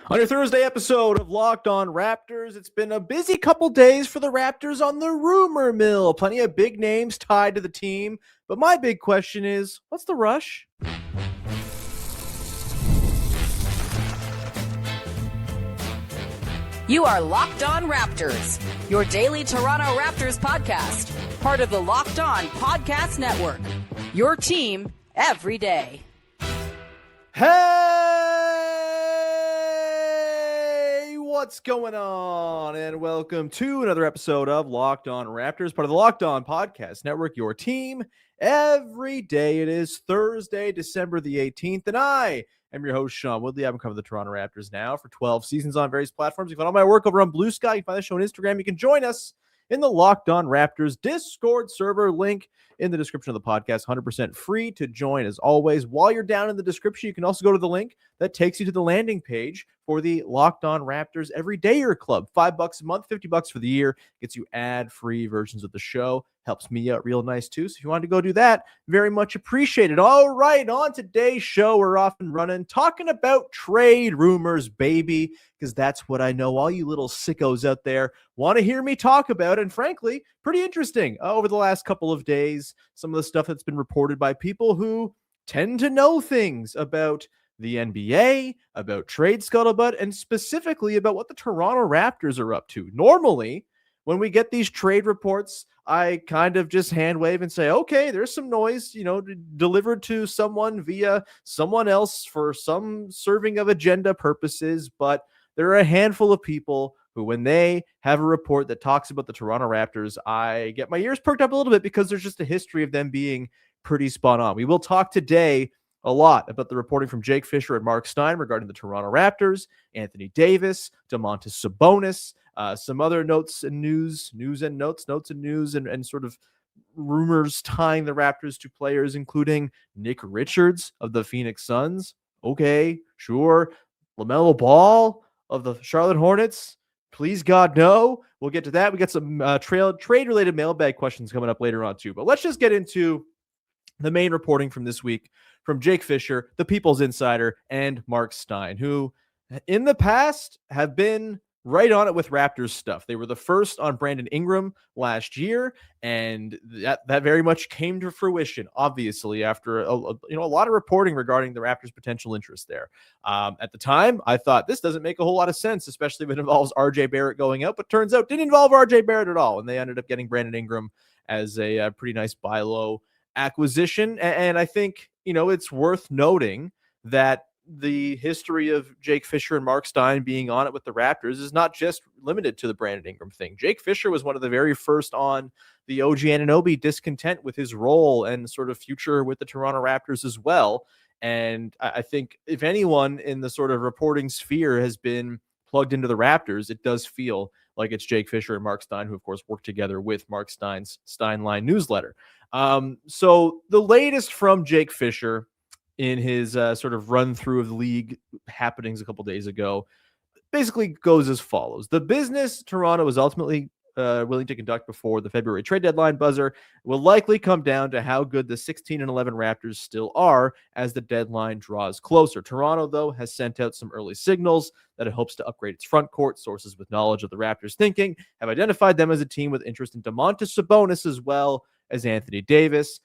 On your Thursday episode of Locked On Raptors, it's been a busy couple days for the Raptors on the rumor mill. Plenty of big names tied to the team. But my big question is, what's the rush? You are Locked On Raptors, your daily Toronto Raptors podcast, part of the Locked On Podcast Network. Your team every day. Hey, what's going on? And welcome to another episode of Locked On Raptors, part of the Locked On Podcast Network, your team every day. It is Thursday, December the 18th, and I am your host, Sean Woodley. I've been covering the Toronto Raptors now for 12 seasons on various platforms. You can find all my work over on Blue Sky. You can find the show on Instagram. You can join us in the Locked On Raptors Discord server, link in the description of the podcast. 100% free to join as always. While you're down in the description, you can also go to the link that takes you to the landing page for the Locked On Raptors Everydayer Club. $5 a month, $50 for the year. Gets you ad-free versions of the show. Helps me out real nice too. So if you want to go do that, very much appreciated. All right, on today's show, we're off and running, talking about trade rumors, baby, because that's what I know all you little sickos out there want to hear me talk about. And frankly, pretty interesting over the last couple of days. Some of the stuff that's been reported by people who tend to know things about the NBA, about trade scuttlebutt, and specifically about what the Toronto Raptors are up to. Normally, when we get these trade reports, I kind of just hand wave and say, okay, there's some noise, delivered to someone via someone else for some serving of agenda purposes. But there are a handful of people who, when they have a report that talks about the Toronto Raptors, I get my ears perked up a little bit because there's just a history of them being pretty spot on. We will talk today a lot about the reporting from Jake Fischer and Marc Stein regarding the Toronto Raptors, Anthony Davis, Domantas Sabonis, some other notes and news and notes and news and sort of rumors tying the Raptors to players, including Nick Richards of the Phoenix Suns. Okay, sure. LaMelo Ball of the Charlotte Hornets. Please, God, no. We'll get to that. We got some trade-related mailbag questions coming up later on, too. But let's just get into the main reporting from this week from Jake Fischer, the People's Insider, and Marc Stein, who in the past have been right on it with Raptors stuff. They were the first on Brandon Ingram last year, and that very much came to fruition, obviously, after a lot of reporting regarding the Raptors' potential interest there. At the time, I thought this doesn't make a whole lot of sense, especially if it involves RJ Barrett going out, but turns out it didn't involve RJ Barrett at all, and they ended up getting Brandon Ingram as a pretty nice buy low acquisition. And I think, it's worth noting that the history of Jake Fischer and Marc Stein being on it with the Raptors is not just limited to the Brandon Ingram thing. Jake Fischer was one of the very first on the OG Anunoby discontent with his role and sort of future with the Toronto Raptors as well. And I think if anyone in the sort of reporting sphere has been plugged into the Raptors, it does feel like it's Jake Fischer and Marc Stein, who of course worked together with Marc Stein's Steinline newsletter. So the latest from Jake Fischer in his sort of run through of the league happenings a couple days ago basically goes as follows. The business Toronto is ultimately willing to conduct before the February trade deadline buzzer will likely come down to how good the 16-11 Raptors still are as the deadline draws closer. Toronto, though, has sent out some early signals that it hopes to upgrade its front court. Sources with knowledge of the Raptors' thinking have identified them as a team with interest in Domantas Sabonis as well as Anthony Davis.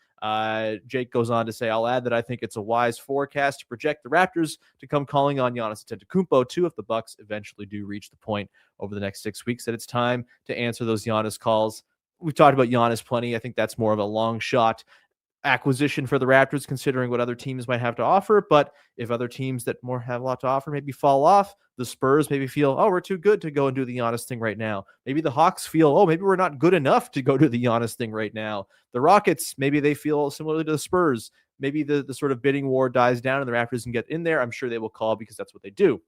Jake goes on to say, I'll add that I think it's a wise forecast to project the Raptors to come calling on Giannis Antetokounmpo too if the Bucks eventually do reach the point over the next 6 weeks that it's time to answer those Giannis calls. We've talked about Giannis plenty. I think that's more of a long shot acquisition for the Raptors, considering what other teams might have to offer. But if other teams that more have a lot to offer maybe fall off, the Spurs maybe feel, we're too good to go and do the Giannis thing right now. Maybe the Hawks feel, maybe we're not good enough to go do the Giannis thing right now. The Rockets, maybe they feel similarly to the Spurs. Maybe the sort of bidding war dies down and the Raptors can get in there. I'm sure they will call because that's what they do.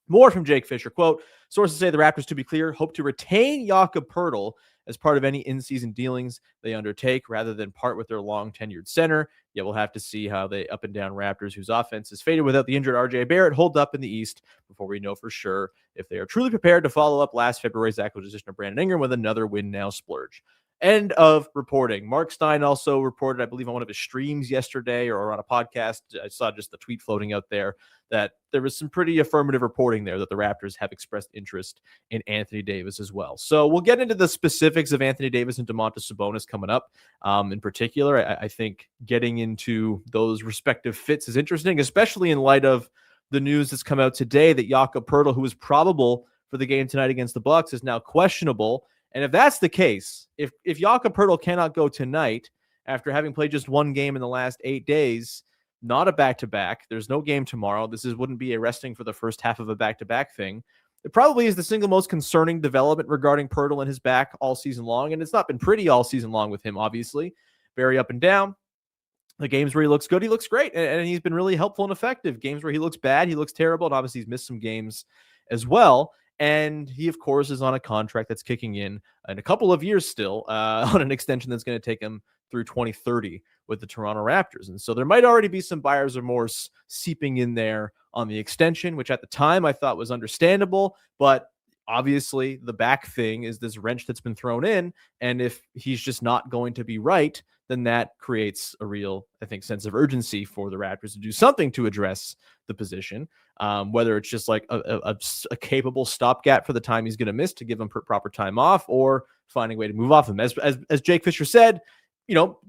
More from Jake Fischer, quote, sources say the Raptors, to be clear, hope to retain Jakob Poeltl as part of any in-season dealings they undertake rather than part with their long-tenured center. Yet we'll have to see how the up-and-down Raptors, whose offense is faded without the injured RJ Barrett, hold up in the East before we know for sure if they are truly prepared to follow up last February's acquisition of Brandon Ingram with another win-now splurge. End of reporting. Marc Stein also reported, I believe, on one of his streams yesterday or on a podcast. I saw just the tweet floating out there that there was some pretty affirmative reporting there that the Raptors have expressed interest in Anthony Davis as well. So we'll get into the specifics of Anthony Davis and Domantas Sabonis coming up. In particular, I think getting into those respective fits is interesting, especially in light of the news that's come out today that Jakob Poeltl, who was probable for the game tonight against the Bucks, is now questionable. And if that's the case, if Jakob Poeltl cannot go tonight after having played just one game in the last 8 days, not a back-to-back, there's no game tomorrow. This wouldn't be a resting for the first half of a back-to-back thing. It probably is the single most concerning development regarding Poeltl and his back all season long. And it's not been pretty all season long with him, obviously. Very up and down. The games where he looks good, he looks great. And he's been really helpful and effective. Games where he looks bad, he looks terrible. And obviously he's missed some games as well. And he, of course, is on a contract that's kicking in a couple of years still on an extension that's going to take him through 2030 with the Toronto Raptors. And so there might already be some buyer's remorse seeping in there on the extension, which at the time I thought was understandable. But obviously the back thing is this wrench that's been thrown in. And if he's just not going to be right, then that creates a real, I think, sense of urgency for the Raptors to do something to address the position, whether it's just like a capable stopgap for the time he's going to miss to give him proper time off, or finding a way to move off him. As Jake Fischer said,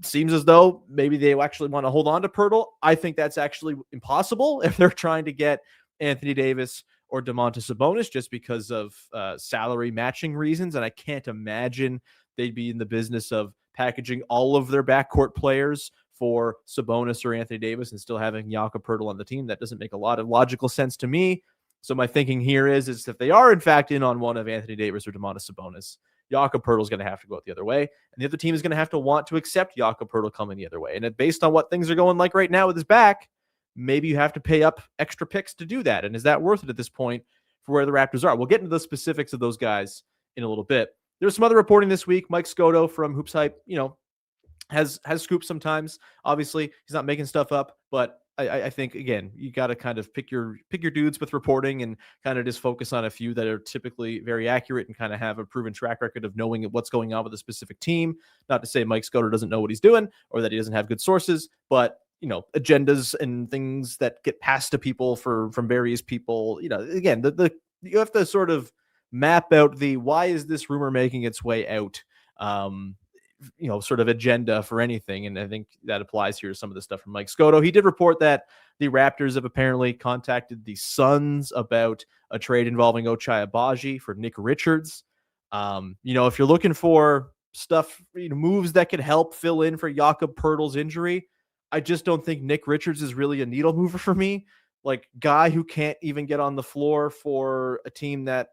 seems as though maybe they actually want to hold on to Poeltl. I think that's actually impossible if they're trying to get Anthony Davis or Domantas Sabonis just because of salary matching reasons. And I can't imagine they'd be in the business of packaging all of their backcourt players for Sabonis or Anthony Davis and still having Jakob Poeltl on the team. That doesn't make a lot of logical sense to me. So my thinking here is if they are in fact in on one of Anthony Davis or Domantas Sabonis, Jakob Poeltl is going to have to go out the other way, and the other team is going to have to want to accept Jakob Poeltl coming the other way. And based on what things are going like right now with his back, maybe you have to pay up extra picks to do that. And is that worth it at this point for where the Raptors are? We'll get into the specifics of those guys in a little bit. There's some other reporting this week. Mike Scotto from Hoops Hype, has scoops sometimes. Obviously, he's not making stuff up, but I think, again, you got to kind of pick your dudes with reporting and kind of just focus on a few that are typically very accurate and kind of have a proven track record of knowing what's going on with a specific team. Not to say Mike Scotto doesn't know what he's doing or that he doesn't have good sources, but agendas and things that get passed to people from various people. Again, you have to sort of map out the why is this rumor making its way out sort of agenda for anything. And I think that applies here to some of the stuff from Mike Scotto. He did report that the Raptors have apparently contacted the Suns about a trade involving Ochai Agbaji for Nick Richards. If you're looking for stuff, moves that could help fill in for Jakob Poeltl's injury, I just don't think Nick Richards is really a needle mover for me. Like, guy who can't even get on the floor for a team that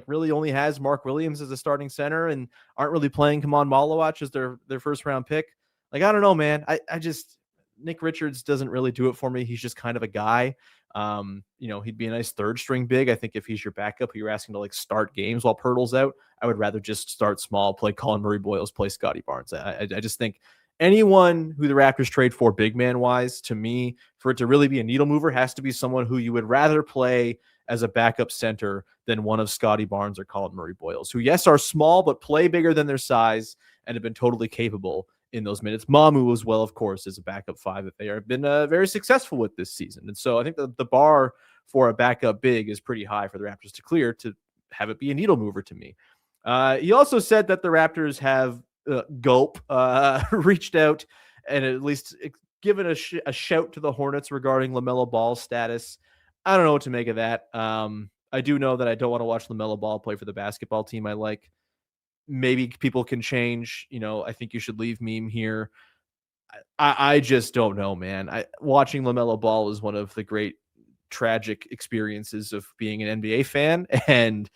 really only has Mark Williams as a starting center and aren't really playing Kaman Malawach as their first round pick. I don't know, man. I just, Nick Richards doesn't really do it for me. He's just kind of a guy. He'd be a nice third string big. I think if he's your backup, you're asking to start games while Poeltl's out, I would rather just start small, play Colin Murray-Boyles, play Scotty Barnes. I just think anyone who the Raptors trade for big man wise, to me, for it to really be a needle mover, has to be someone who you would rather play as a backup center than one of Scotty Barnes or Colin Murray-Boyles, who, yes, are small, but play bigger than their size and have been totally capable in those minutes. Mamu as well, of course, is a backup five that they have been very successful with this season. And so I think the bar for a backup big is pretty high for the Raptors to clear to have it be a needle mover to me. He also said that the Raptors have reached out and at least given a shout to the Hornets regarding LaMelo Ball's status. I don't know what to make of that. I do know that I don't want to watch LaMelo Ball play for the basketball team I like. Maybe people can change. I think you should leave meme here. I just don't know, man. Watching LaMelo Ball is one of the great tragic experiences of being an NBA fan, and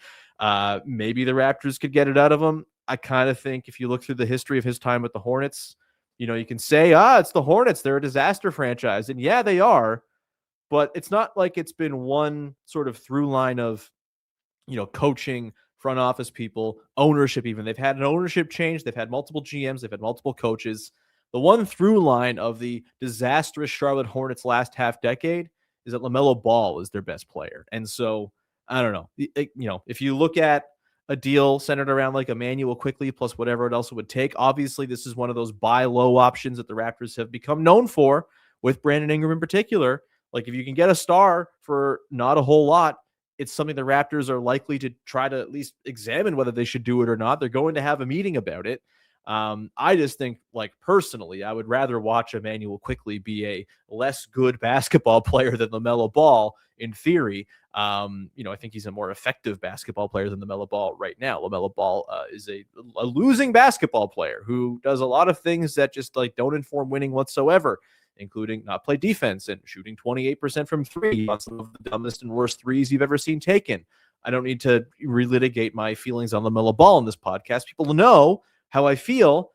maybe the Raptors could get it out of him. I kind of think if you look through the history of his time with the Hornets, you can say, it's the Hornets. They're a disaster franchise. And yeah, they are. But it's not like it's been one sort of through line of, coaching, front office people, ownership even. They've had an ownership change. They've had multiple GMs. They've had multiple coaches. The one through line of the disastrous Charlotte Hornets last half decade is that LaMelo Ball is their best player. And so, I don't know. If you look at a deal centered around like Emmanuel quickly plus whatever else it would take. Obviously, this is one of those buy low options that the Raptors have become known for, with Brandon Ingram in particular. Like if you can get a star for not a whole lot, it's something the Raptors are likely to try to at least examine whether they should do it or not. They're going to have a meeting about it. I just think, like, personally, I would rather watch Emmanuel quickly be a less good basketball player than LaMelo Ball in theory. I think he's a more effective basketball player than LaMelo Ball right now. LaMelo Ball is a losing basketball player who does a lot of things that just like don't inform winning whatsoever, including not play defense and shooting 28% from three on some of the dumbest and worst threes you've ever seen taken. I don't need to relitigate my feelings on LaMelo Ball in this podcast. People know how I feel.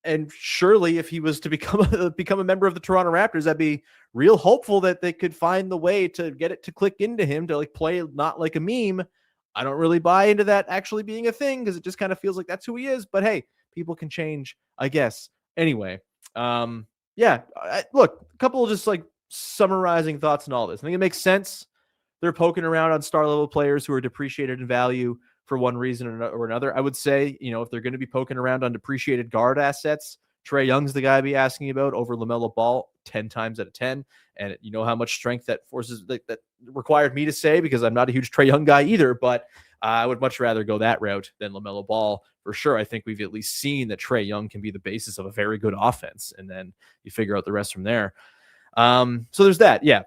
And surely if he was to become a member of the Toronto Raptors, I'd be real hopeful that they could find the way to get it to click into him to like play not like a meme. I don't really buy into that actually being a thing because it just kind of feels like that's who he is. But hey, people can change, I guess. Anyway, look, a couple of just like summarizing thoughts and all this. I think it makes sense. They're poking around on star level players who are depreciated in value for one reason or another. I would say, if they're going to be poking around on depreciated guard assets, Trae Young's the guy I'd be asking about over LaMelo Ball 10 times out of 10. And you know how much strength that forces that required me to say, because I'm not a huge Trae Young guy either, but I would much rather go that route than LaMelo Ball for sure. I think we've at least seen that Trae Young can be the basis of a very good offense, and then you figure out the rest from there. So there's that. Yeah.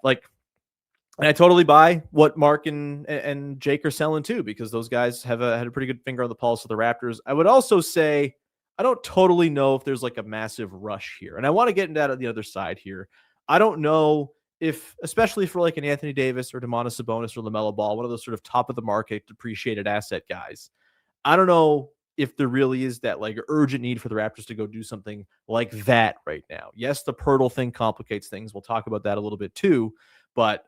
And I totally buy what Marc and Jake are selling too, because those guys have had a pretty good finger on the pulse of the Raptors. I would also say I don't totally know if there's like a massive rush here. And I want to get into that on the other side here. I don't know if, especially for like an Anthony Davis or Domantas Sabonis or LaMelo Ball, one of those sort of top of the market depreciated asset guys, I don't know if there really is that like urgent need for the Raptors to go do something like that right now. Yes, the Pirtle thing complicates things. We'll talk about that a little bit too, but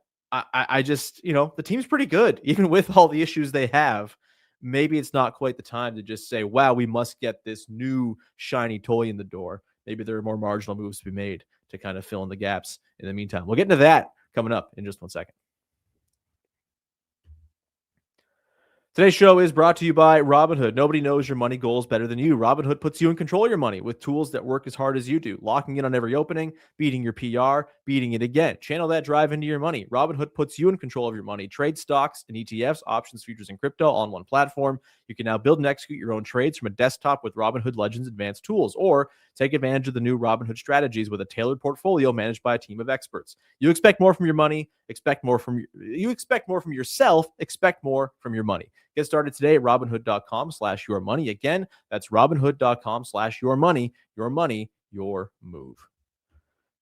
I just, the team's pretty good, even with all the issues they have. Maybe it's not quite the time to just say, wow, we must get this new shiny toy in the door. Maybe there are more marginal moves to be made to kind of fill in the gaps in the meantime. We'll get into that coming up in just 1 second. Today's show is brought to you by Robinhood. Nobody knows your money goals better than you. Robinhood puts you in control of your money with tools that work as hard as you do, locking in on every opening, beating your PR, beating it again. Channel that drive into your money. Robinhood puts you in control of your money. Trade stocks and ETFs, options, futures, and crypto all on one platform. You can now build and execute your own trades from a desktop with Robinhood Legends advanced tools, or take advantage of the new Robinhood strategies with a tailored portfolio managed by a team of experts. You expect more from your money, expect more from yourself, expect more from your money. Get started today at Robinhood.com/yourmoney. Again, that's Robinhood.com/yourmoney. Your money, your move.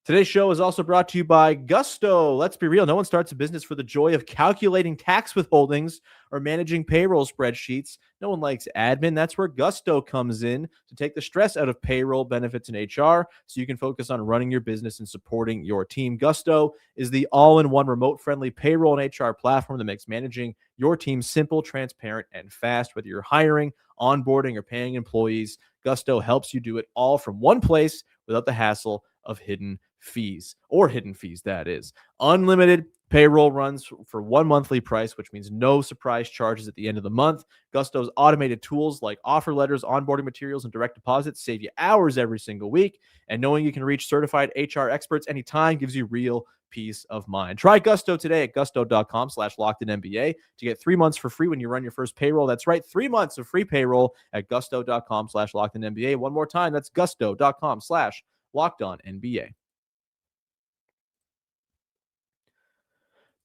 Today's show is also brought to you by Gusto. Let's be real. No one starts a business for the joy of calculating tax withholdings or managing payroll spreadsheets. No one likes admin. That's where Gusto comes in to take the stress out of payroll, benefits, and HR so you can focus on running your business and supporting your team. Gusto is the all-in-one remote-friendly payroll and HR platform that makes managing your team simple, transparent, and fast. Whether you're hiring, onboarding, or paying employees, Gusto helps you do it all from one place without the hassle of hidden fees, that is. Unlimited payroll runs for one monthly price, which means no surprise charges at the end of the month. Gusto's automated tools like offer letters, onboarding materials, and direct deposits save you hours every single week. And knowing you can reach certified HR experts anytime gives you real peace of mind. Try Gusto today at gusto.com/lockedinNBA to get 3 months for free when you run your first payroll. That's right, 3 months of free payroll at gusto.com/lockedinNBA. One more time, that's gusto.com/lockedonnba.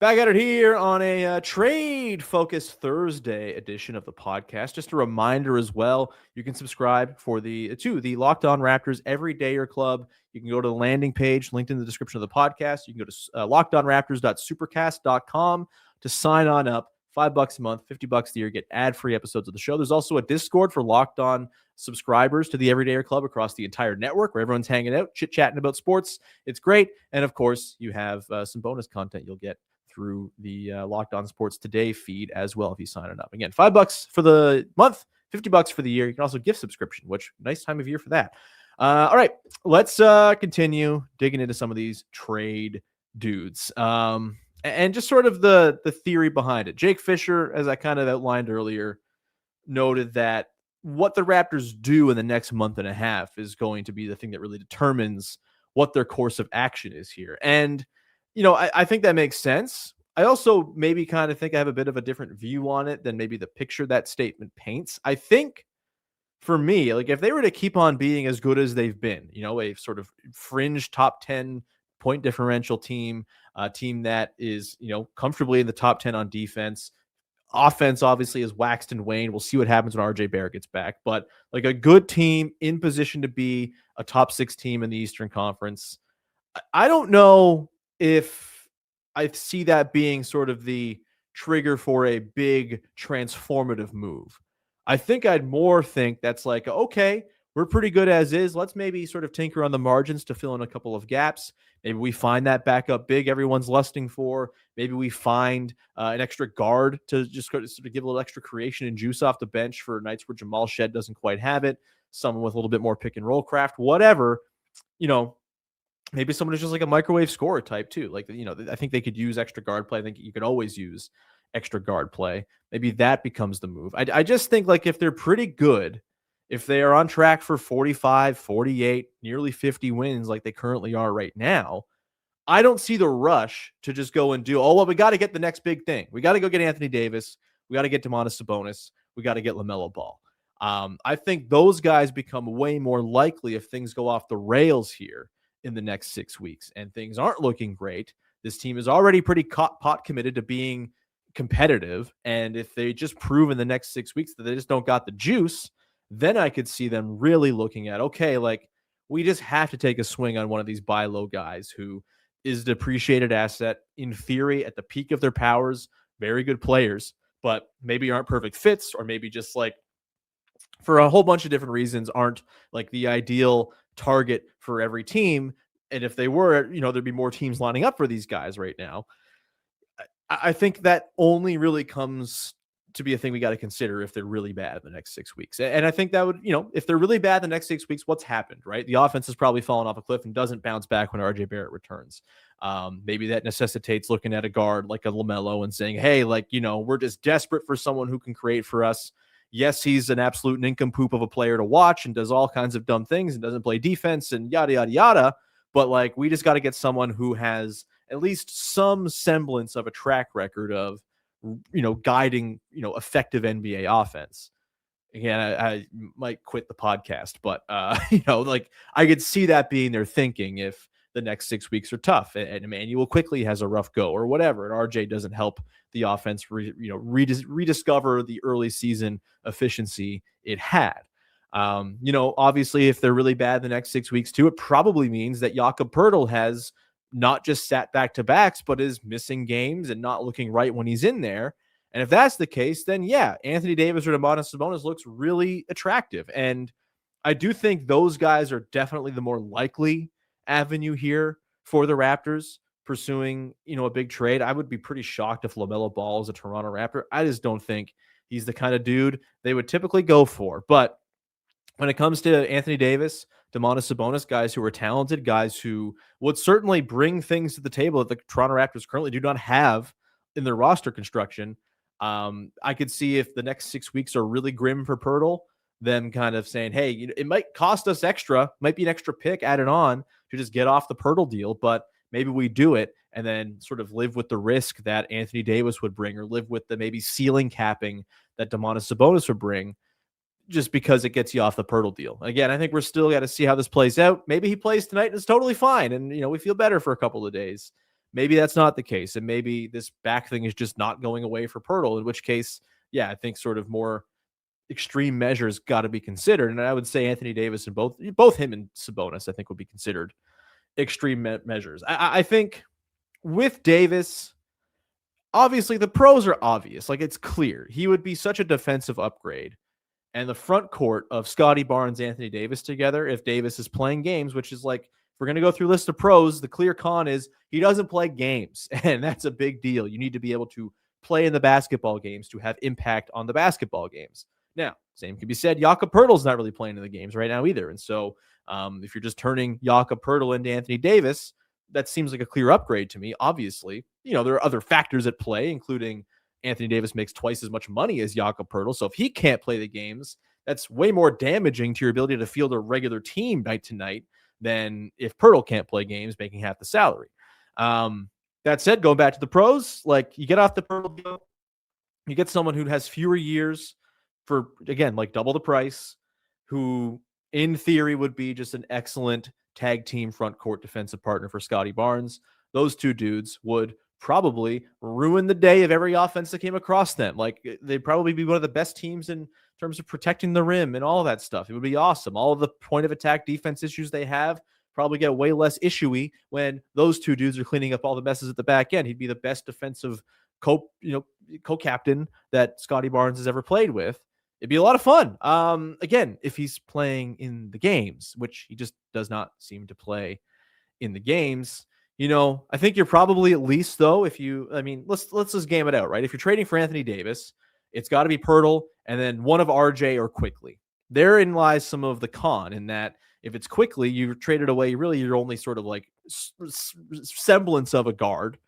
Back at it here on a trade-focused Thursday edition of the podcast. Just a reminder as well, you can subscribe to the Locked On Raptors Everydayer Club. You can go to the landing page linked in the description of the podcast. You can go to lockedonraptors.supercast.com to sign on up. $5 a month, $50 a year, get ad-free episodes of the show. There's also a Discord for Locked On subscribers to the Everydayer Club across the entire network where everyone's hanging out, chit-chatting about sports. It's great. And of course, you have some bonus content you'll get through the Locked On Sports Today feed as well if you sign it up. Again, $5 for the month, $50 for the year. You can also gift subscription, which nice time of year for that. All right, let's continue digging into some of these trade dudes. And just sort of the theory behind it. Jake Fischer, as I kind of outlined earlier, noted that what the Raptors do in the next month and a half is going to be the thing that really determines what their course of action is here. And, I think that makes sense. I also maybe kind of think I have a bit of a different view on it than maybe the picture that statement paints. I think for me, like if they were to keep on being as good as they've been, a sort of fringe top 10 point differential team, a team that is, comfortably in the top 10 on defense. Offense obviously is waxed and waned. We'll see what happens when RJ Barrett gets back, but like a good team in position to be a top 6 team in the Eastern Conference. I don't know if I see that being sort of the trigger for a big transformative move. I think I'd more think that's like, okay, we're pretty good as is. Let's maybe sort of tinker on the margins to fill in a couple of gaps. Maybe we find that backup big everyone's lusting for. Maybe we find an extra guard to just sort of give a little extra creation and juice off the bench for nights where Jamal Shed doesn't quite have it. Someone with a little bit more pick and roll craft, whatever. Maybe someone who's just like a microwave scorer type too. Like, I think they could use extra guard play. I think you could always use extra guard play. Maybe that becomes the move. I just think like if they're pretty good, if they are on track for 45, 48, nearly 50 wins like they currently are right now, I don't see the rush to just go and do, we got to get the next big thing. We got to go get Anthony Davis. We got to get Domantas Sabonis. We got to get LaMelo Ball. I think those guys become way more likely if things go off the rails here in the next 6 weeks and things aren't looking great. This team is already pretty pot committed to being competitive. And if they just prove in the next 6 weeks that they just don't got the juice, then I could see them really looking at, okay, like we just have to take a swing on one of these buy low guys who is a depreciated asset in theory at the peak of their powers, very good players, but maybe aren't perfect fits, or maybe just like for a whole bunch of different reasons aren't like the ideal target for every team. And if they were, there'd be more teams lining up for these guys right now. I think that only really comes to be a thing we got to consider if they're really bad in the next 6 weeks. And I think that would, if they're really bad the next 6 weeks, what's happened, right? The offense has probably fallen off a cliff and doesn't bounce back when RJ Barrett returns. Maybe that necessitates looking at a guard like a LaMelo and saying, hey, like, we're just desperate for someone who can create for us. Yes, he's an absolute nincompoop of a player to watch and does all kinds of dumb things and doesn't play defense and yada, yada, yada. But like, we just got to get someone who has at least some semblance of a track record of, guiding, effective NBA offense. Again, I might quit the podcast, but, like I could see that being their thinking if the next 6 weeks are tough and Emmanuel quickly has a rough go or whatever, and RJ doesn't help the offense, rediscover the early season efficiency it had. Obviously, if they're really bad the next 6 weeks too, it probably means that Jakob Poeltl has not just sat back-to-backs, but is missing games and not looking right when he's in there. And if that's the case, then yeah, Anthony Davis or Domantas Sabonis looks really attractive. And I do think those guys are definitely the more likely avenue here for the Raptors pursuing, a big trade. I would be pretty shocked if LaMelo Ball is a Toronto Raptor. I just don't think he's the kind of dude they would typically go for. But when it comes to Anthony Davis, Domantas Sabonis, guys who are talented, guys who would certainly bring things to the table that the Toronto Raptors currently do not have in their roster construction. I could see if the next 6 weeks are really grim for Poeltl, them kind of saying, hey, it might cost us extra, might be an extra pick added on to just get off the Poeltl deal, but maybe we do it and then sort of live with the risk that Anthony Davis would bring, or live with the maybe ceiling capping that Domantas Sabonis would bring, just because it gets you off the Poeltl deal. Again, I think we're still got to see how this plays out. Maybe he plays tonight and it's totally fine, and we feel better for a couple of days. Maybe that's not the case, and maybe this back thing is just not going away for Poeltl, in which case, yeah, I think sort of more extreme measures got to be considered. And I would say Anthony Davis and both him and Sabonis, I think, would be considered extreme measures. I think with Davis, obviously the pros are obvious. Like, it's clear he would be such a defensive upgrade. And the front court of Scotty Barnes, Anthony Davis together, if Davis is playing games, which is like, if we're going to go through a list of pros, the clear con is he doesn't play games. And that's a big deal. You need to be able to play in the basketball games to have impact on the basketball games. Now, same can be said, Jakob Poeltl's not really playing in the games right now either. And so if you're just turning Jakob Poeltl into Anthony Davis, that seems like a clear upgrade to me. Obviously, there are other factors at play, including Anthony Davis makes twice as much money as Jakob Poeltl. So if he can't play the games, that's way more damaging to your ability to field a regular team night to night than if Poeltl can't play games, making half the salary. That said, going back to the pros, like you get off the Poeltl deal, you get someone who has fewer years for, again, like double the price, who in theory would be just an excellent tag team front court defensive partner for Scotty Barnes. Those two dudes would probably ruin the day of every offense that came across them. Like they'd probably be one of the best teams in terms of protecting the rim and all of that stuff. It would be awesome. All of the point of attack defense issues they have probably get way less issuey when those two dudes are cleaning up all the messes at the back end. He'd be the best defensive co-captain that Scotty Barnes has ever played with. It'd be a lot of fun. Again, if he's playing in the games, which he just does not seem to play in the games. I think you're probably at least, though, let's just game it out, right? If you're trading for Anthony Davis, it's got to be Poeltl and then one of RJ or Quickly. Therein lies some of the con in that if it's Quickly, you've traded away really your only sort of like semblance of a guard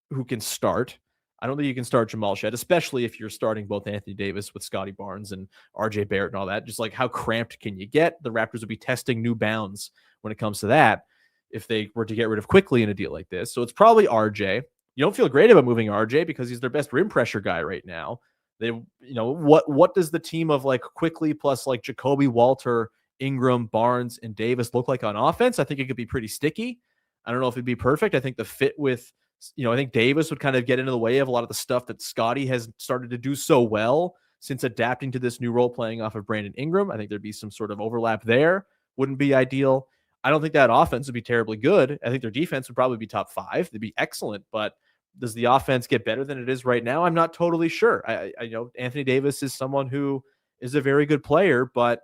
who can start. I don't think you can start Jamal Shead, especially if you're starting both Anthony Davis with Scotty Barnes and RJ Barrett and all that. Just like how cramped can you get? The Raptors would be testing new bounds when it comes to that if they were to get rid of Quickly in a deal like this. So it's probably RJ. You don't feel great about moving RJ because he's their best rim pressure guy right now. What does the team of like Quickly plus like Jacoby, Walter, Ingram, Barnes, and Davis look like on offense? I think it could be pretty sticky. I don't know if it'd be perfect. I think the fit with, I think Davis would kind of get into the way of a lot of the stuff that Scotty has started to do so well since adapting to this new role playing off of Brandon Ingram. I think there'd be some sort of overlap there. Wouldn't be ideal. I don't think that offense would be terribly good. I think their defense would probably be top 5. They'd be excellent, but does the offense get better than it is right now? I'm not totally sure. I know Anthony Davis is someone who is a very good player, but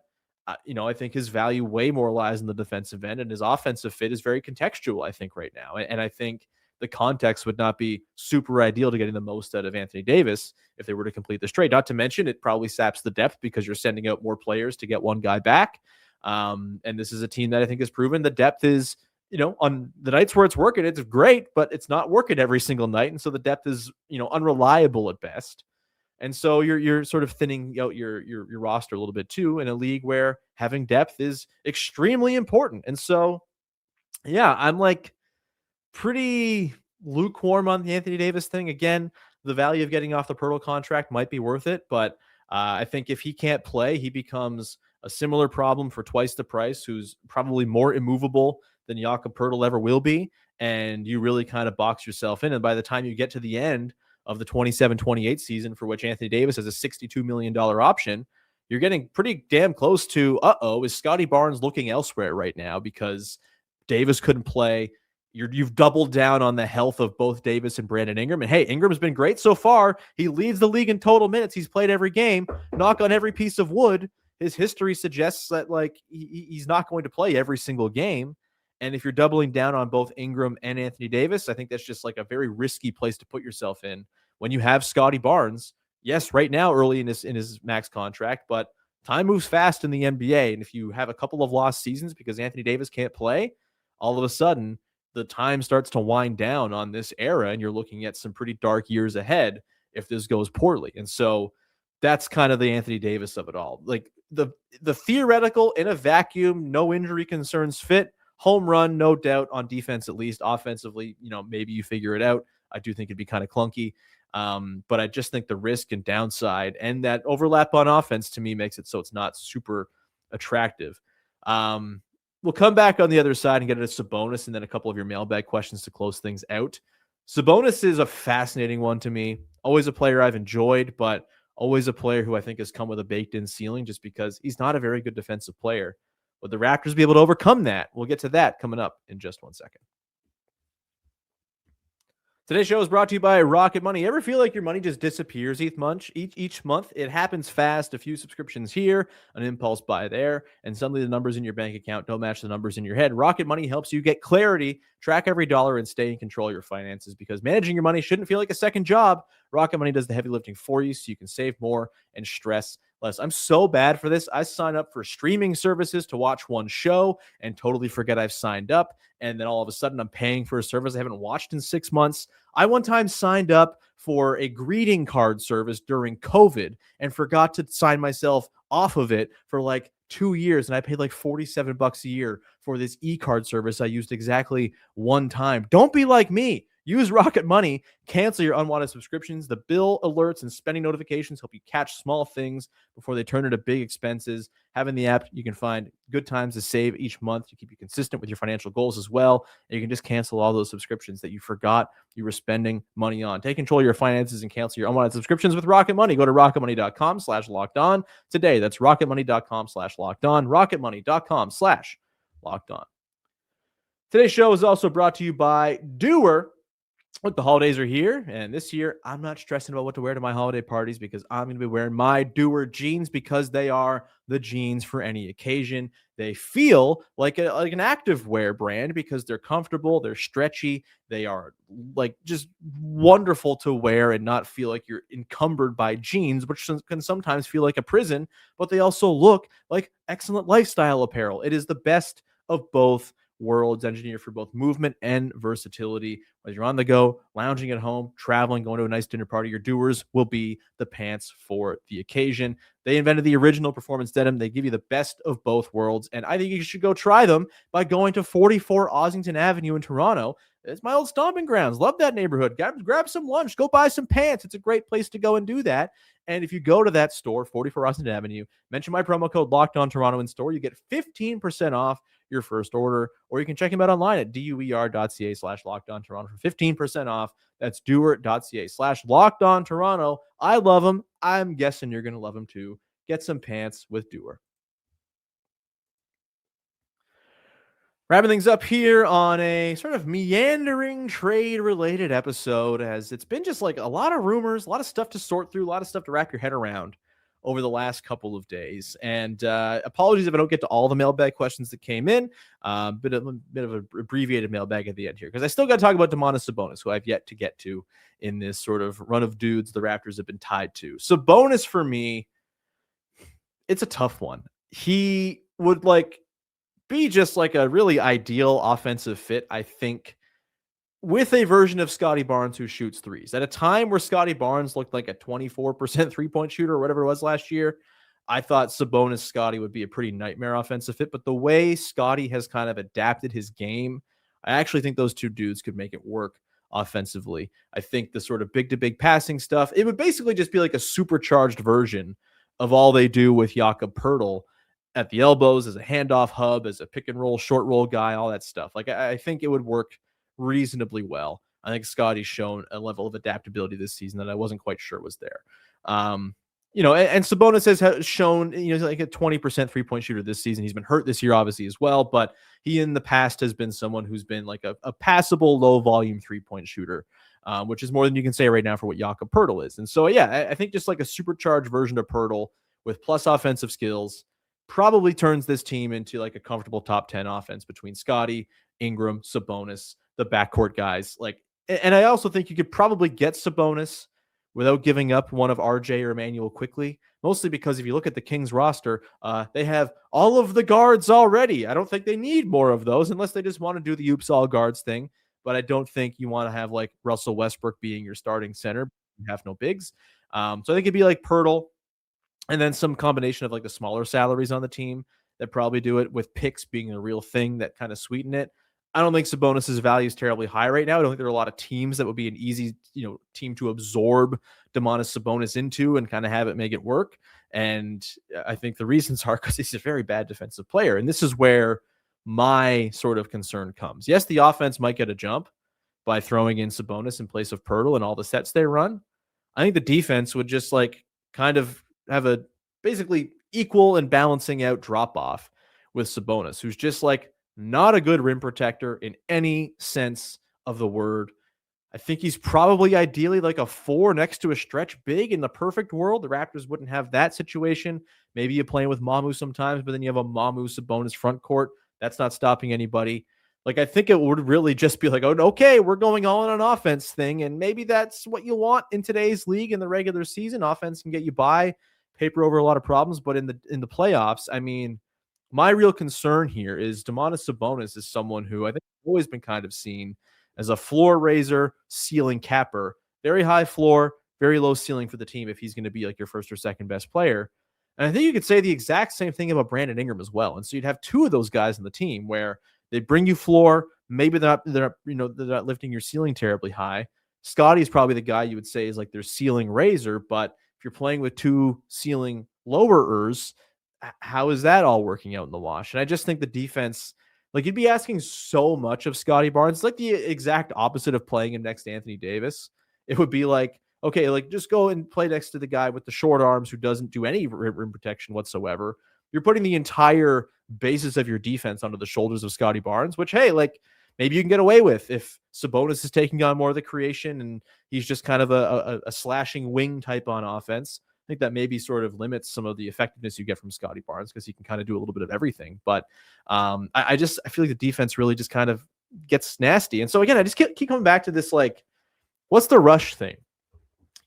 I think his value way more lies in the defensive end, and his offensive fit is very contextual, I think, right now. And I think the context would not be super ideal to getting the most out of Anthony Davis if they were to complete this trade. Not to mention, it probably saps the depth because you're sending out more players to get one guy back. And this is a team that I think has proven the depth is, on the nights where it's working, it's great, but it's not working every single night. And so the depth is, unreliable at best. And so you're sort of thinning out your roster a little bit too in a league where having depth is extremely important. And so, yeah, I'm like pretty lukewarm on the Anthony Davis thing. Again, the value of getting off the Poeltl contract might be worth it, but I think if he can't play, he becomes a similar problem for twice the price, who's probably more immovable than Jakob Poeltl ever will be, and you really kind of box yourself in. And by the time you get to the end of the 27-28 season, for which Anthony Davis has a $62 million option, you're getting pretty damn close to, is Scotty Barnes looking elsewhere right now because Davis couldn't play? You've doubled down on the health of both Davis and Brandon Ingram. And hey, Ingram's been great so far. He leads the league in total minutes. He's played every game. Knock on every piece of wood. His history suggests that he's not going to play every single game. And if you're doubling down on both Ingram and Anthony Davis, I think that's just like a very risky place to put yourself in when you have Scotty Barnes. Yes, right now, early in his max contract, but time moves fast in the NBA. And if you have a couple of lost seasons because Anthony Davis can't play, all of a sudden the time starts to wind down on this era, and you're looking at some pretty dark years ahead if this goes poorly. And so that's kind of the Anthony Davis of it all. Like the theoretical in a vacuum, no injury concerns fit, home run, no doubt on defense, at least. Offensively, maybe you figure it out. I do think it'd be kind of clunky. But I just think the risk and downside and that overlap on offense to me makes it so it's not super attractive. We'll come back on the other side and get into Sabonis and then a couple of your mailbag questions to close things out. Sabonis is a fascinating one to me. Always a player I've enjoyed, but always a player who I think has come with a baked-in ceiling just because he's not a very good defensive player. Would the Raptors be able to overcome that? We'll get to that coming up in just 1 second. Today's show is brought to you by Rocket Money. Ever feel like your money just disappears each month? It happens fast. A few subscriptions here, an impulse buy there, and suddenly the numbers in your bank account don't match the numbers in your head. Rocket Money helps you get clarity, track every dollar, and stay in control of your finances because managing your money shouldn't feel like a second job. Rocket Money does the heavy lifting for you so you can save more and stress less. I'm so bad for this. I sign up for streaming services to watch one show and totally forget I've signed up. And then all of a sudden I'm paying for a service I haven't watched in 6 months. I one time signed up for a greeting card service during COVID and forgot to sign myself off of it for like 2 years. And I paid like $47 a year for this e-card service I used exactly one time. Don't be like me. Use Rocket Money, cancel your unwanted subscriptions. The bill alerts and spending notifications help you catch small things before they turn into big expenses. Having the app, you can find good times to save each month to keep you consistent with your financial goals as well. And you can just cancel all those subscriptions that you forgot you were spending money on. Take control of your finances and cancel your unwanted subscriptions with Rocket Money. Go to rocketmoney.com/lockedon today. That's rocketmoney.com/lockedon. rocketmoney.com/lockedon. Today's show is also brought to you by Doer. Look, the holidays are here, and this year I'm not stressing about what to wear to my holiday parties because I'm going to be wearing my Doer jeans because they are the jeans for any occasion. They feel like an active wear brand because they're comfortable, they're stretchy, they are like just wonderful to wear and not feel like you're encumbered by jeans, which can sometimes feel like a prison, but they also look like excellent lifestyle apparel. It is the best of both worlds, engineered for both movement and versatility. Whether you're on the go, lounging at home, traveling, going to a nice dinner party, your Doers will be the pants for the occasion. They invented the original performance denim. They give you the best of both worlds, and I think you should go try them by going to 44 Ossington Avenue in Toronto. It's my old stomping grounds. Love that neighborhood. Grab some lunch. Go buy some pants. It's a great place to go and do that. And if you go to that store, 44 Ossington Avenue, mention my promo code LOCKEDONTORONTO in store, you get 15% off your first order, or you can check him out online at doer.ca/lockedontoronto for 15% off. That's doer.ca/lockedontoronto. I love them. I'm guessing you're going to love them too. Get some pants with Doer. Wrapping things up here on a sort of meandering trade-related episode, as it's been just like a lot of rumors, a lot of stuff to sort through, a lot of stuff to wrap your head around over the last couple of days. And apologies if I don't get to all the mailbag questions that came in. Bit of an abbreviated mailbag at the end here, because I still got to talk about Domantas Sabonis, who I've yet to get to in this sort of run of dudes the Raptors have been tied to. Sabonis, for me, it's a tough one. He would be just like a really ideal offensive fit, I think, with a version of Scotty Barnes who shoots threes. At a time where Scotty Barnes looked like a 24% three-point shooter or whatever it was last year, I thought Sabonis Scotty would be a pretty nightmare offensive fit. But the way Scotty has kind of adapted his game, I actually think those two dudes could make it work offensively. I think the sort of big-to-big passing stuff, it would basically just be like a supercharged version of all they do with Jakob Poeltl at the elbows, as a handoff hub, as a pick and roll, short roll guy, all that stuff. I think it would work reasonably well. I think Scotty's shown a level of adaptability this season that I wasn't quite sure was there. And Sabonis has shown, like a 20% three-point shooter this season. He's been hurt this year, obviously, as well, but he in the past has been someone who's been like a passable, low-volume three-point shooter, which is more than you can say right now for what Jakob Poeltl is. And so, yeah, I think just like a supercharged version of Poeltl with plus offensive skills probably turns this team into like a comfortable top 10 offense between Scotty, Ingram, Sabonis, the backcourt guys. And I also think you could probably get Sabonis without giving up one of RJ or Emmanuel quickly, mostly because if you look at the Kings roster, they have all of the guards already. I don't think they need more of those unless they just want to do the oops all guards thing. But I don't think you want to have like Russell Westbrook being your starting center. You have no bigs. So I think it'd be like Poeltl, and then some combination of like the smaller salaries on the team that probably do it, with picks being a real thing that kind of sweeten it. I don't think Sabonis's value is terribly high right now. I don't think there are a lot of teams that would be an easy, team to absorb Domantas Sabonis into and kind of have it make it work. And I think the reasons are because he's a very bad defensive player. And this is where my sort of concern comes. Yes, the offense might get a jump by throwing in Sabonis in place of Poeltl and all the sets they run. I think the defense would just kind of have a basically equal and balancing out drop off with Sabonis, who's just not a good rim protector in any sense of the word. I think he's probably ideally like a 4 next to a stretch big in the perfect world. The Raptors wouldn't have that situation. Maybe you're playing with Mamu sometimes, but then you have a Mamu Sabonis front court. That's not stopping anybody. I think it would really just be like, oh, okay, we're going all in on offense thing. And maybe that's what you want in today's league in the regular season. Offense can get you by, paper over a lot of problems, but in the playoffs, I mean, my real concern here is Domantas Sabonis is someone who I think has always been kind of seen as a floor raiser, ceiling capper. Very high floor, very low ceiling for the team if he's going to be like your first or second best player. And I think you could say the exact same thing about Brandon Ingram as well. And so you'd have two of those guys on the team where they bring you floor. Maybe they're not lifting your ceiling terribly high. Scotty is probably the guy you would say is like their ceiling raiser, but if you're playing with two ceiling lowerers, how is that all working out in the wash? And I just think the defense, like you'd be asking so much of Scotty Barnes. It's like the exact opposite of playing him next to Anthony Davis. It would be like, okay, like just go and play next to the guy with the short arms who doesn't do any rim protection whatsoever. You're putting the entire basis of your defense onto the shoulders of Scotty Barnes, which, hey, like maybe you can get away with if Sabonis is taking on more of the creation and he's just kind of a slashing wing type on offense. I think that maybe sort of limits some of the effectiveness you get from Scotty Barnes because he can kind of do a little bit of everything. But I feel like the defense really just kind of gets nasty. And so again, I just keep coming back to this, like, what's the rush thing?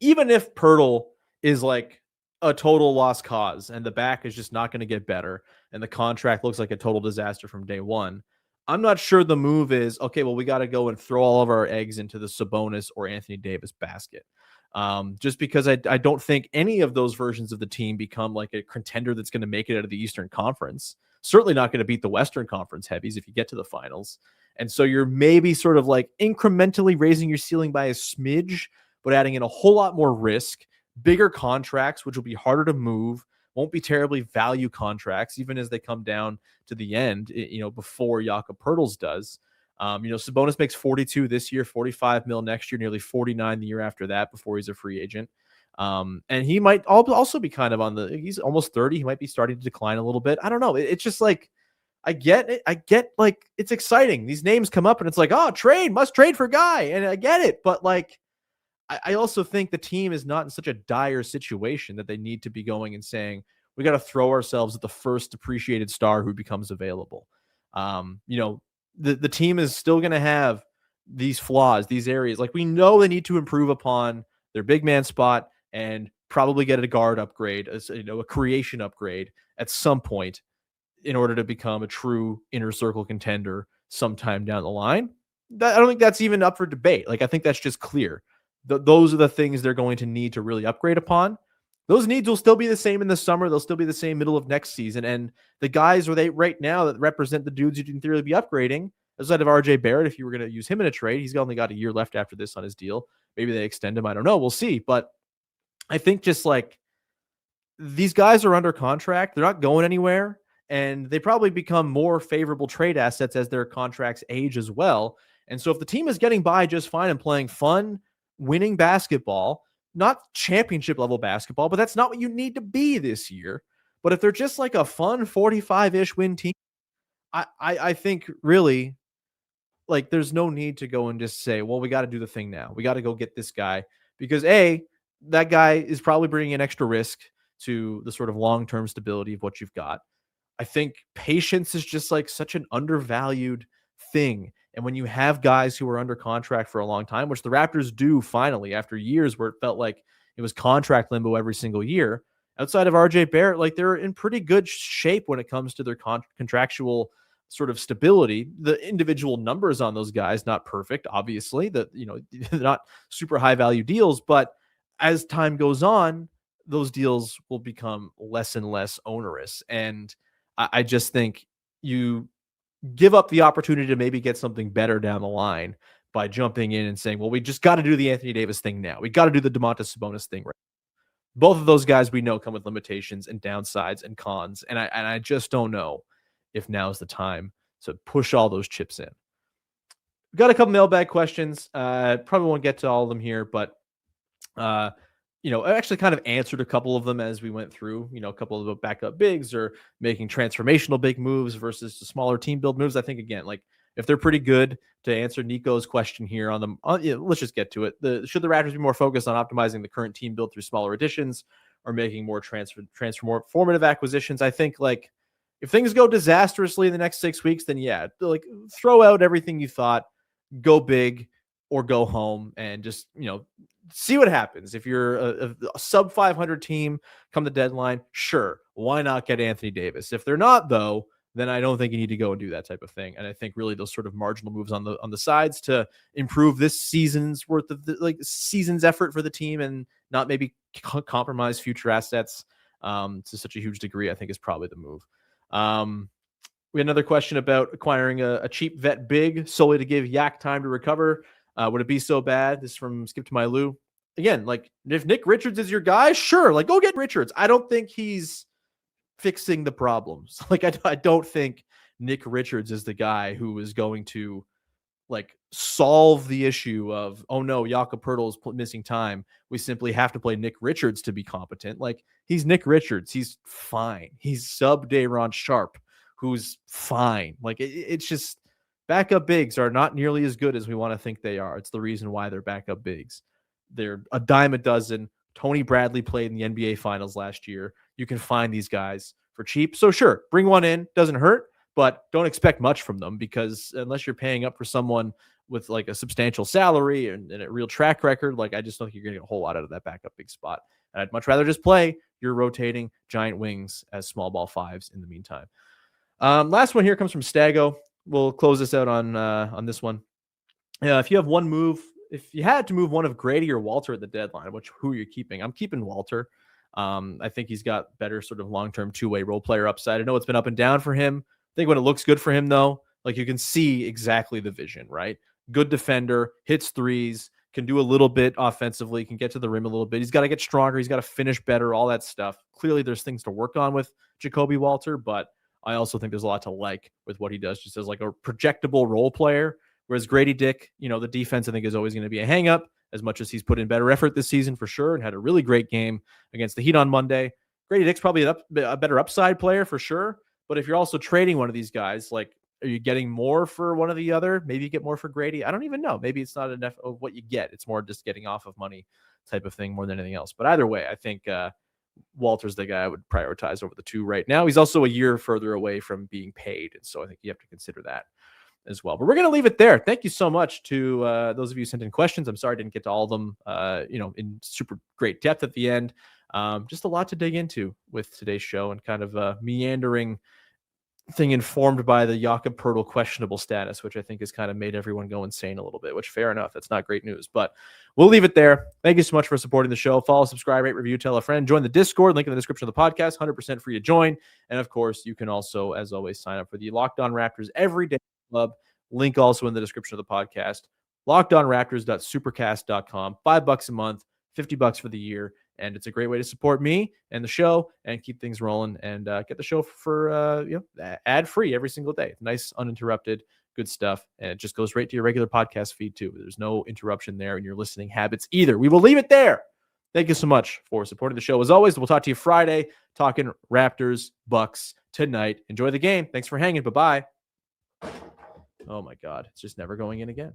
Even if Pirtle is like a total lost cause and the back is just not going to get better and the contract looks like a total disaster from day one, I'm not sure the move is, okay, well, we got to go and throw all of our eggs into the Sabonis or Anthony Davis basket. Just because I don't think any of those versions of the team become like a contender that's going to make it out of the Eastern Conference. Certainly not going to beat the Western Conference heavies if you get to the finals. And so you're maybe sort of like incrementally raising your ceiling by a smidge, but adding in a whole lot more risk, bigger contracts, which will be harder to move, won't be terribly value contracts, even as they come down to the end, before Jakob Poeltl's does. Sabonis makes 42 this year, 45 mil next year, nearly 49 the year after that before he's a free agent. And he might also be kind of he's almost 30. He might be starting to decline a little bit. I don't know. It's just like, I get it. I get, like, it's exciting. These names come up and it's like, oh, must trade for guy. And I get it. But like, I also think the team is not in such a dire situation that they need to be going and saying, we got to throw ourselves at the first depreciated star who becomes available. The team is still going to have these flaws, these areas. Like, we know they need to improve upon their big man spot and probably get a guard upgrade, a creation upgrade at some point in order to become a true inner circle contender sometime down the line. I don't think that's even up for debate. Like, I think that's just clear. Those are the things they're going to need to really upgrade upon. Those needs will still be the same in the summer. They'll still be the same middle of next season. And the guys right now that represent the dudes you can theoretically be upgrading, outside of RJ Barrett, if you were going to use him in a trade, he's only got a year left after this on his deal. Maybe they extend him. I don't know. We'll see. But I think just like these guys are under contract. They're not going anywhere. And they probably become more favorable trade assets as their contracts age as well. And so if the team is getting by just fine and playing fun, winning basketball, not championship level basketball, but that's not what you need to be this year. But if they're just like a fun 45-ish win team, I think really, like, there's no need to go and just say, well, we got to do the thing now. We got to go get this guy because that guy is probably bringing an extra risk to the sort of long-term stability of what you've got. I think patience is just like such an undervalued thing. And when you have guys who are under contract for a long time, which the Raptors do finally after years where it felt like it was contract limbo every single year, outside of RJ Barrett, like, they're in pretty good shape when it comes to their contractual sort of stability. The individual numbers on those guys, not perfect, obviously, they're not super high value deals, but as time goes on, those deals will become less and less onerous. And I just think you give up the opportunity to maybe get something better down the line by jumping in and saying, well, we just got to do the Anthony Davis thing now. We got to do the Domantas Sabonis thing. Right? Both of those guys we know come with limitations and downsides and cons. And I just don't know if now's the time to push all those chips in. We've got a couple mailbag questions. Probably won't get to all of them here, but I actually kind of answered a couple of them as we went through, a couple of the backup bigs or making transformational big moves versus the smaller team build moves. I think, again, like, if they're pretty good, to answer Nico's question here on them, let's just get to it. Should the Raptors be more focused on optimizing the current team build through smaller additions or making more transformative acquisitions? I think, like, if things go disastrously in the next 6 weeks, then yeah, like, throw out everything you thought, go big or go home and just, see what happens. If you're a sub 500 team come the deadline, sure, why not get Anthony Davis? If they're not, though, then I don't think you need to go and do that type of thing. And I think really those sort of marginal moves on the sides to improve this season's worth of season's effort for the team and not maybe compromise future assets to such a huge degree, I think is probably the move. We had another question about acquiring a cheap vet big solely to give Yak time to recover. Would it be so bad? This is from Skip to My Lou. Again, like if Nick Richards is your guy, sure, like go get Richards. I don't think he's fixing the problems. Like I don't think Nick Richards is the guy who is going to like solve the issue of, oh no, Jakob Poeltl is missing time. We simply have to play Nick Richards to be competent. Like he's Nick Richards. He's fine. He's sub Day'Ron Sharpe, who's fine. Like it's just backup bigs are not nearly as good as we want to think they are. It's the reason why they're backup bigs. They're a dime a dozen. Tony Bradley played in the NBA Finals last year. You can find these guys for cheap. So sure, bring one in. Doesn't hurt, but don't expect much from them because unless you're paying up for someone with like a substantial salary and a real track record, like I just don't think you're going to get a whole lot out of that backup big spot. And I'd much rather just play your rotating giant wings as small ball fives in the meantime. Last one here comes from Stago. We'll close this out on this one. If you have one move, if you had to move one of Grady or Walter at the deadline, who are you keeping? I'm keeping Walter. I think he's got better sort of long-term two-way role player upside. I know it's been up and down for him. I think when it looks good for him, though, like you can see exactly the vision, right? Good defender, hits threes, can do a little bit offensively, can get to the rim a little bit. He's got to get stronger. He's got to finish better, all that stuff. Clearly, there's things to work on with Jacoby Walter, but I also think there's a lot to like with what he does just as like a projectable role player. Whereas Grady Dick, the defense I think is always going to be a hang-up as much as he's put in better effort this season for sure and had a really great game against the Heat on Monday. Grady Dick's probably a better upside player for sure. But if you're also trading one of these guys, like, are you getting more for one or the other? Maybe you get more for Grady. I don't even know. Maybe it's not enough of what you get. It's more just getting off of money type of thing more than anything else. But either way, I think Walter's the guy I would prioritize over the two right now. He's also a year further away from being paid. And so I think you have to consider that as well. But we're going to leave it there. Thank you so much to those of you who sent in questions. I'm sorry I didn't get to all of them, in super great depth at the end. Just a lot to dig into with today's show and kind of a meandering thing informed by the Jakob Poeltl questionable status, which I think has kind of made everyone go insane a little bit, which fair enough. That's not great news, but we'll leave it there. Thank you so much for supporting the show. Follow, subscribe, rate, review, tell a friend, join the Discord, link in the description of the podcast, 100% free to join. And of course, you can also, as always, sign up for the Locked On Raptors Everyday Club. Link also in the description of the podcast. LockedOnRaptors.supercast.com. $5 a month, $50 for the year. And it's a great way to support me and the show and keep things rolling and get the show for ad-free every single day. Nice, uninterrupted, good stuff. And it just goes right to your regular podcast feed too. There's no interruption there in your listening habits either. We will leave it there. Thank you so much for supporting the show. As always, we'll talk to you Friday, talking Raptors, Bucks tonight. Enjoy the game. Thanks for hanging. Bye-bye. Oh my God. It's just never going in again.